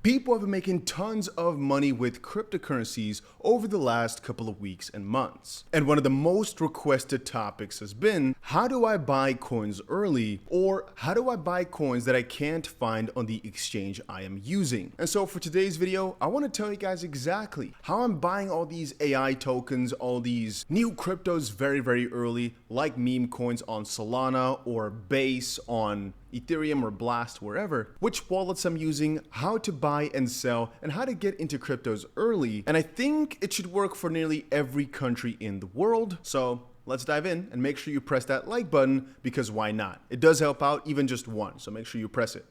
People have been making tons of money with cryptocurrencies over the last couple of weeks and months. And one of the most requested topics has been, how do I buy coins early? Or how do I buy coins that I can't find on the exchange I am using? And so for today's video, I want to tell you guys exactly how I'm buying all these AI tokens, all these new cryptos very early, like meme coins on Solana or Base on Ethereum or Blast, wherever, which wallets I'm using, how to buy and sell, and how to get into cryptos early. And I think it should work for nearly every country in the world. So let's dive in and make sure you press that like button, because why not? It does help out, even just one. So make sure you press it.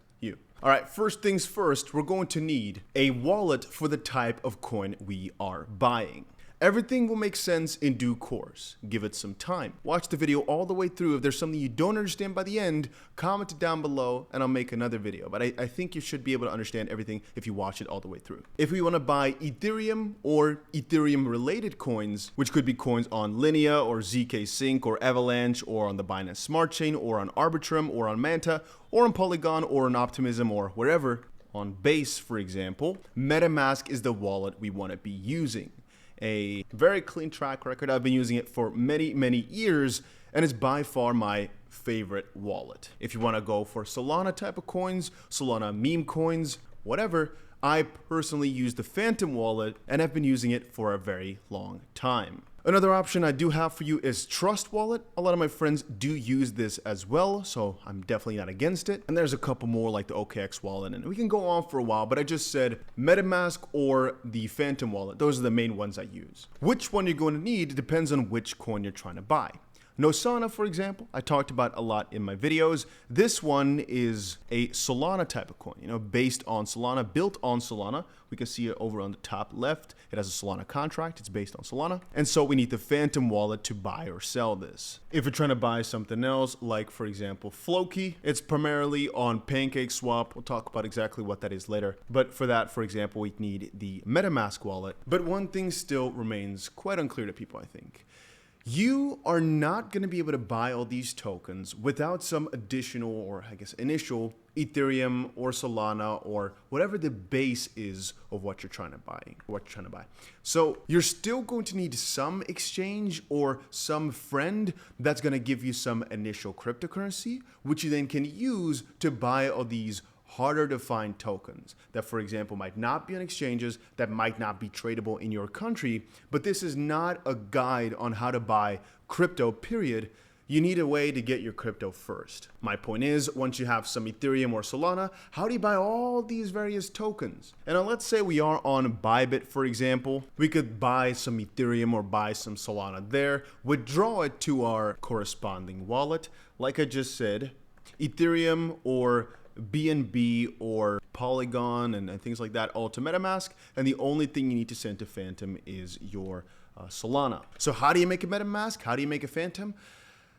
All right, first things first, we're going to need a wallet for the type of coin we are buying. Everything will make sense in due course. Give it some time. Watch the video all the way through. If there's something you don't understand by the end, comment it down below and I'll make another video. But I think you should be able to understand everything if you watch it all the way through. If we want to buy Ethereum or Ethereum related coins, which could be coins on Linea or zk-Sync or Avalanche or on the Binance Smart Chain or on Arbitrum or on Manta or on Polygon or on Optimism or wherever, on Base for example, MetaMask is the wallet we want to be using. A very clean track record. I've been using it for many years, and it's by far my favorite wallet. If you want to go for Solana type of coins, Solana meme coins, whatever, I personally use the Phantom wallet and have been using it for a very long time. Another option I do have for you is Trust Wallet. A lot of my friends do use this as well, so I'm definitely not against it. And there's a couple more like the OKX wallet, and we can go on for a while, but I just said MetaMask or the Phantom wallet. Those are the main ones I use. Which one you're going to need depends on which coin you're trying to buy. Nosana, for example, I talked about a lot in my videos. This one is a Solana type of coin, based on Solana, built on Solana. We can see it over on the top left. It has a Solana contract. It's based on Solana. And so we need the Phantom wallet to buy or sell this. If you're trying to buy something else, like for example, Floki, it's primarily on PancakeSwap. We'll talk about exactly what that is later. But for that, for example, we need the MetaMask wallet. But one thing still remains quite unclear to people, I think. You are not going to be able to buy all these tokens without some additional, or I guess initial, Ethereum or Solana or whatever the base is of what you're trying to buy. So you're still going to need some exchange or some friend that's going to give you some initial cryptocurrency, which you then can use to buy all these harder to find tokens that, for example, might not be on exchanges, that might not be tradable in your country. But this is not a guide on how to buy crypto, period. You need a way to get your crypto first. My point is, once you have some Ethereum or Solana, how do you buy all these various tokens? And let's say we are on Bybit, for example. We could buy some Ethereum or buy some Solana there, withdraw it to our corresponding wallet. Like I just said, Ethereum or BNB or Polygon and things like that, all to MetaMask, and the only thing you need to send to Phantom is your Solana. So how do you make a MetaMask? How do you make a Phantom?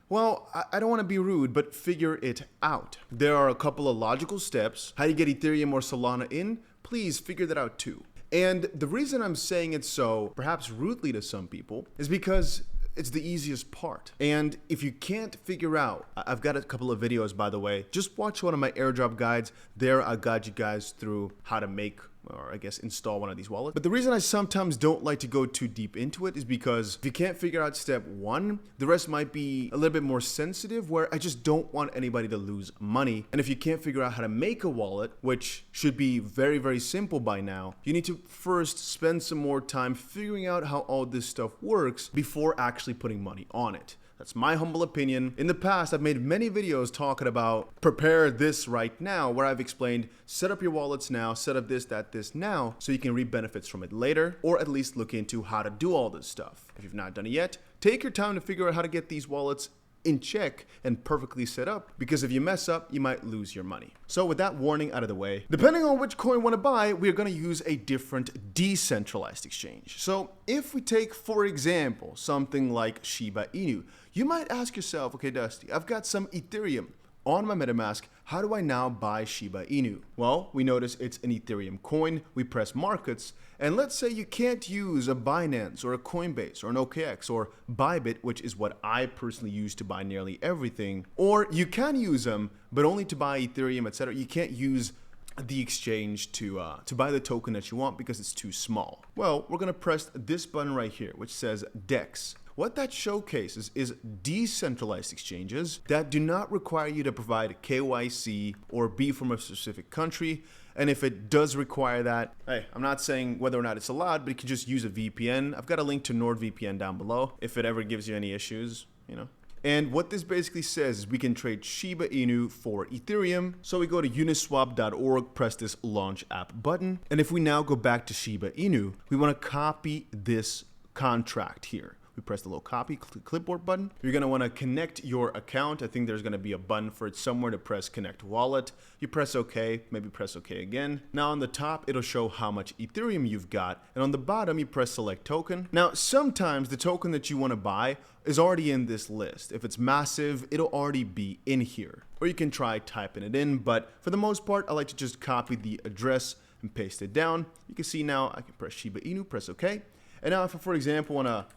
Well, I don't want to be rude, but figure it out. There are a couple of logical steps. How do you get Ethereum or Solana in? Please figure that out too. And the reason I'm saying it so perhaps rudely to some people is because it's the easiest part. And if you can't figure out, I've got a couple of videos, by the way. Just watch one of my airdrop guides. There I guide you guys through how to make, or I guess install one of these wallets. But the reason I sometimes don't like to go too deep into it is because if you can't figure out step one, the rest might be a little bit more sensitive, where I just don't want anybody to lose money. And if you can't figure out how to make a wallet, which should be very simple by now, you need to first spend some more time figuring out how all this stuff works before actually putting money on it. That's my humble opinion. In the past, I've made many videos talking about prepare this right now, where I've explained set up your wallets now, set up this, that, this now, so you can reap benefits from it later, or at least look into how to do all this stuff. If you've not done it yet, take your time to figure out how to get these wallets in check and perfectly set up, because if you mess up, you might lose your money. So with that warning out of the way, depending on which coin you want to buy, we're going to use a different decentralized exchange. So if we take, for example, something like Shiba Inu, you might ask yourself, okay, Dusty, I've got some Ethereum on my MetaMask. How do I now buy Shiba Inu? Well, we notice it's an Ethereum coin. We press markets, and let's say you can't use a Binance or a Coinbase or an OKX or Bybit, which is what I personally use to buy nearly everything. Or you can use them, but only to buy Ethereum, etc. You can't use the exchange to buy the token that you want because it's too small? Well, we're gonna press this button right here, which says DEX. What that showcases is decentralized exchanges that do not require you to provide KYC or be from a specific country. And if it does require that, hey, I'm not saying whether or not it's allowed, but you can just use a VPN. I've got a link to NordVPN down below if it ever gives you any issues, you know. And what this basically says is we can trade Shiba Inu for Ethereum. So we go to uniswap.org, press this launch app button. And if we now go back to Shiba Inu, we want to copy this contract here. We press the little copy clipboard button. You're going to want to connect your account. I think there's going to be a button for it somewhere to press connect wallet. You press OK, maybe press OK again. Now on the top, it'll show how much Ethereum you've got. And on the bottom, you press select token. Now, sometimes the token that you want to buy is already in this list. If it's massive, it'll already be in here. Or you can try typing it in. But for the most part, I like to just copy the address and paste it down. You can see now I can press Shiba Inu, press OK. And now if I, for example, want to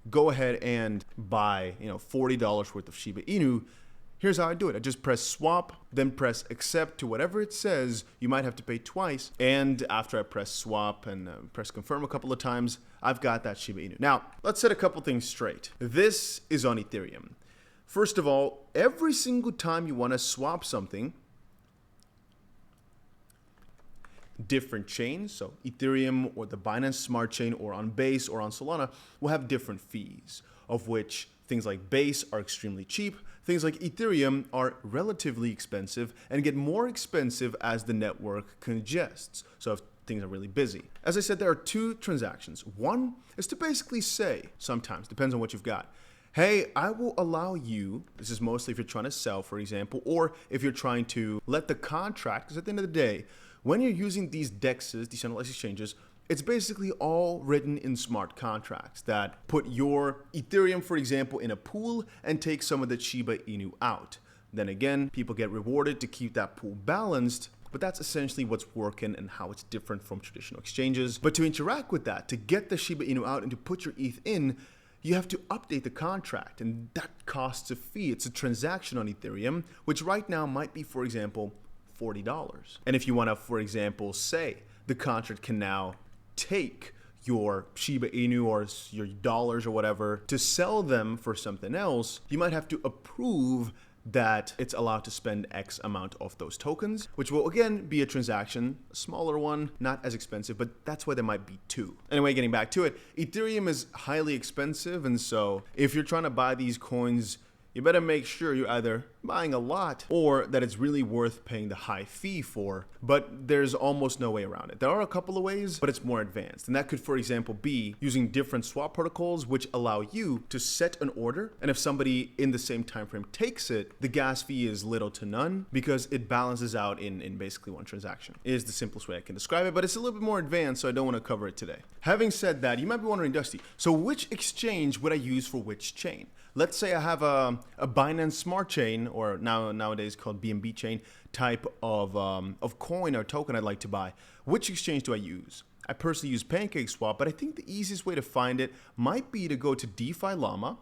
go ahead and buy, $40 worth of Shiba Inu, here's how I do it. I just press swap, then press accept to whatever it says. You might have to pay twice. And after I press swap and press confirm a couple of times, I've got that Shiba Inu. Now, let's set a couple things straight. This is on Ethereum. First of all, every single time you want to swap something, different chains, so Ethereum or the Binance Smart Chain or on Base or on Solana will have different fees, of which things like Base are extremely cheap, things like Ethereum are relatively expensive and get more expensive as the network congests, so if things are really busy. As I said, there are two transactions. One is to basically say, sometimes, depends on what you've got, hey, I will allow you, this is mostly if you're trying to sell, for example, or if you're trying to let the contract, because at the end of the day, when you're using these DEXs, decentralized exchanges, it's basically all written in smart contracts that put your Ethereum, for example, in a pool and take some of the Shiba Inu out. Then again, people get rewarded to keep that pool balanced, but that's essentially what's working and how it's different from traditional exchanges. But to interact with that, to get the Shiba Inu out and to put your ETH in, you have to update the contract, and that costs a fee. It's a transaction on Ethereum, which right now might be, for example, $40. And if you want to, for example, say the contract can now take your Shiba Inu or your dollars or whatever to sell them for something else, you might have to approve that it's allowed to spend X amount of those tokens, which will again be a transaction, a smaller one, not as expensive, but that's why there might be two. Anyway, getting back to it, Ethereum is highly expensive, and so if you're trying to buy these coins, you better make sure you're either buying a lot or that it's really worth paying the high fee for, but there's almost no way around it. There are a couple of ways, but it's more advanced. And that could, for example, be using different swap protocols, which allow you to set an order. And if somebody in the same time frame takes it, the gas fee is little to none because it balances out in basically one transaction. It is the simplest way I can describe it, but it's a little bit more advanced, so I don't want to cover it today. Having said that, you might be wondering, Dusty, so which exchange would I use for which chain? Let's say I have a Binance Smart Chain, or nowadays called BNB chain, type of coin or token I'd like to buy. Which exchange do I use? I personally use PancakeSwap, but I think the easiest way to find it might be to go to DeFi Llama,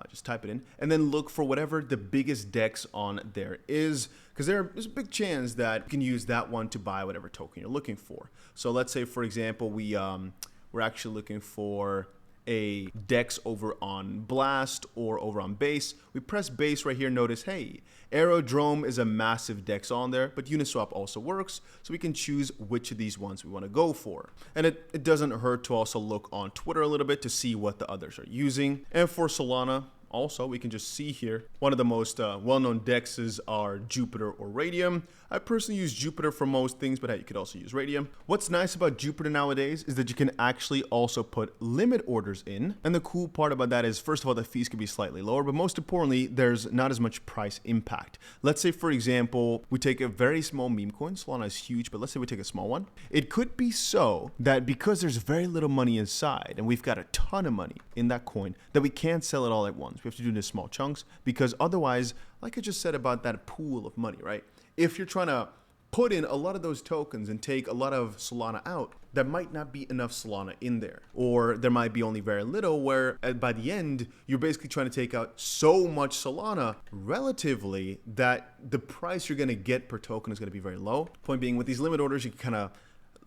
just type it in, and then look for whatever the biggest DEX on there is, because there's a big chance that you can use that one to buy whatever token you're looking for. So let's say, for example, we're actually looking for a DEX over on Blast or over on Base. We press Base right here, notice, hey, Aerodrome is a massive DEX on there, but Uniswap also works, so we can choose which of these ones we want to go for. And it doesn't hurt to also look on Twitter a little bit to see what the others are using. And for Solana, also, we can just see here, one of the most well-known DEXs are Jupiter or Radium. I personally use Jupiter for most things, but hey, you could also use Radium. What's nice about Jupiter nowadays is that you can actually also put limit orders in. And the cool part about that is, first of all, the fees could be slightly lower, but most importantly, there's not as much price impact. Let's say, for example, we take a very small meme coin. Solana is huge, but let's say we take a small one. It could be so that because there's very little money inside and we've got a ton of money in that coin, that we can't sell it all at once. We have to do it in small chunks, because otherwise, like I just said about that pool of money, right? If you're trying to put in a lot of those tokens and take a lot of Solana out, there might not be enough Solana in there. Or there might be only very little, where by the end, you're basically trying to take out so much Solana relatively that the price you're going to get per token is going to be very low. Point being, with these limit orders, you can kind of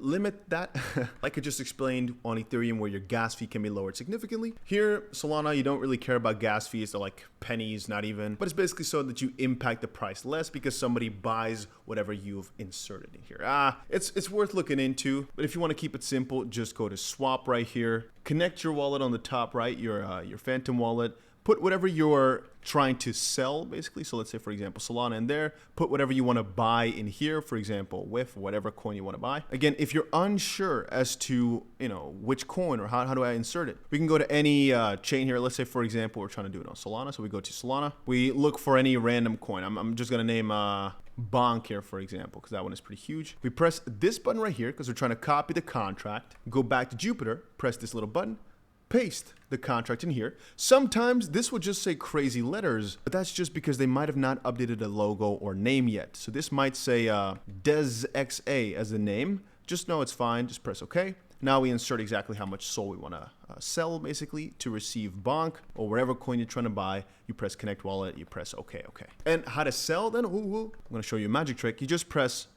limit that. Like I just explained on Ethereum, where your gas fee can be lowered significantly. Here, Solana, you don't really care about gas fees. They're like pennies, not even. But it's basically so that you impact the price less because somebody buys whatever you've inserted in here. It's worth looking into. But if you want to keep it simple, just go to swap right here. Connect your wallet on the top right, your Phantom wallet. Put whatever you're trying to sell, basically. So let's say, for example, Solana in there. Put whatever you want to buy in here, for example, with whatever coin you want to buy. Again, if you're unsure as to, which coin or how do I insert it, we can go to any chain here. Let's say, for example, we're trying to do it on Solana. So we go to Solana. We look for any random coin. I'm just going to name BONK here, for example, because that one is pretty huge. We press this button right here because we're trying to copy the contract. Go back to Jupiter, press this little button. Paste the contract in here. Sometimes this will just say crazy letters, but that's just because they might have not updated a logo or name yet. So this might say DESXA as the name. Just know it's fine. Just press OK. Now we insert exactly how much SOL we want to sell, basically, to receive BONK or whatever coin you're trying to buy. You press Connect Wallet. You press OK. And how to sell then? I'm going to show you a magic trick. You just press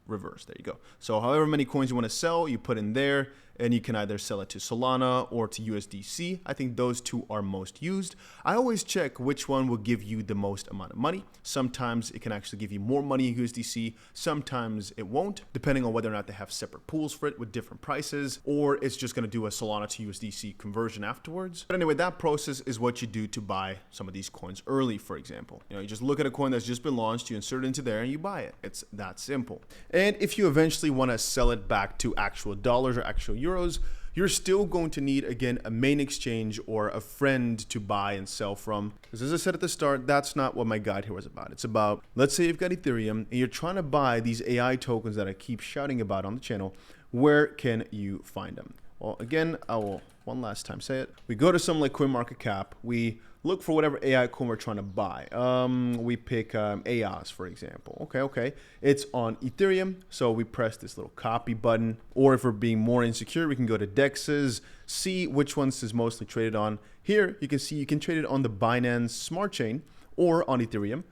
reverse. There you go. So however many coins you want to sell, you put in there, and you can either sell it to Solana or to USDC. I think those two are most used. I always check which one will give you the most amount of money. Sometimes it can actually give you more money in USDC. Sometimes it won't, depending on whether or not they have separate pools for it with different prices, or it's just going to do a Solana to USDC conversion afterwards. But anyway, that process is what you do to buy some of these coins early, for example. You just look at a coin that's just been launched, you insert it into there, and you buy it. It's that simple. And if you eventually want to sell it back to actual dollars or actual euros, you're still going to need, again, a main exchange or a friend to buy and sell from. Because as I said at the start, that's not what my guide here was about. It's about, let's say you've got Ethereum and you're trying to buy these AI tokens that I keep shouting about on the channel. Where can you find them? Well, again, I will one last time say it. We go to something like CoinMarketCap. We look for whatever AI coin we're trying to buy. We pick AOS, for example. Okay. It's on Ethereum. So we press this little copy button. Or if we're being more insecure, we can go to DEXs, see which ones is mostly traded on. Here, you can see you can trade it on the Binance Smart Chain or on Ethereum.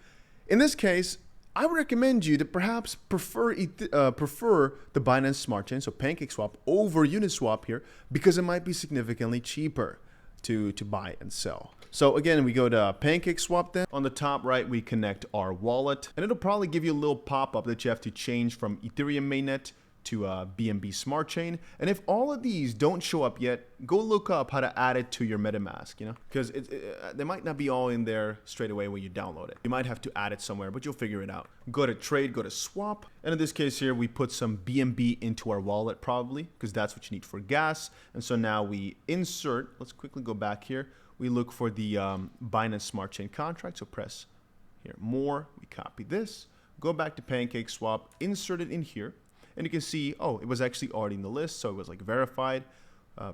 In this case, I would recommend you to perhaps prefer the Binance Smart Chain, so PancakeSwap, over Uniswap here, because it might be significantly cheaper to buy and sell. So again, we go to PancakeSwap then. On the top right, we connect our wallet, and it'll probably give you a little pop-up that you have to change from Ethereum mainnet to BNB Smart Chain. And if all of these don't show up yet, go look up how to add it to your MetaMask, because they might not be all in there straight away when you download it. You might have to add it somewhere, but you'll figure it out. Go to trade, go to swap. And in this case here, we put some BNB into our wallet probably, because that's what you need for gas. And so now we insert, let's quickly go back here. We look for the Binance Smart Chain contract. So press here, more, we copy this, go back to PancakeSwap, insert it in here. And you can see, oh, it was actually already in the list. So it was like verified.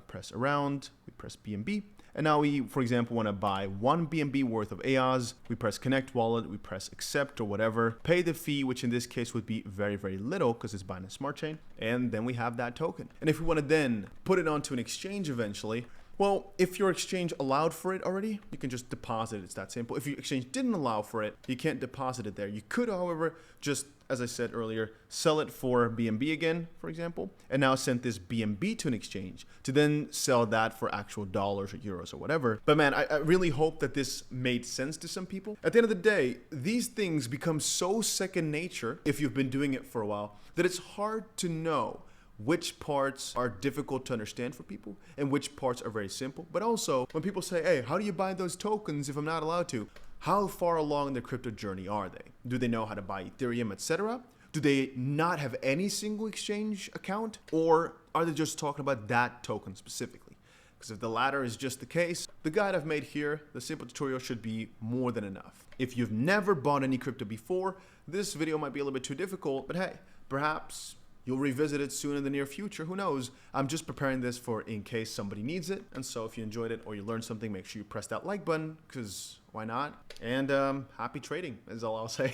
Press around, we press BNB. And now we, for example, want to buy 1 BNB worth of AOS. We press Connect Wallet, we press Accept or whatever. Pay the fee, which in this case would be very, very little because it's Binance Smart Chain. And then we have that token. And if we want to then put it onto an exchange eventually, well, if your exchange allowed for it already, you can just deposit it. It's that simple. If your exchange didn't allow for it, you can't deposit it there. You could, however, just, as I said earlier, sell it for BNB again, for example, and now send this BNB to an exchange to then sell that for actual dollars or euros or whatever. But man, I really hope that this made sense to some people. At the end of the day, these things become so second nature if you've been doing it for a while that it's hard to know which parts are difficult to understand for people and which parts are very simple. But also, when people say, hey, how do you buy those tokens if I'm not allowed to? How far along in their crypto journey are they? Do they know how to buy Ethereum, etc.? Do they not have any single exchange account? Or are they just talking about that token specifically? Because if the latter is just the case, the guide I've made here, the simple tutorial, should be more than enough. If you've never bought any crypto before, this video might be a little bit too difficult, but hey, perhaps you'll revisit it soon in the near future. Who knows? I'm just preparing this for in case somebody needs it. And so if you enjoyed it or you learned something, make sure you press that like button, because why not? And happy trading is all I'll say.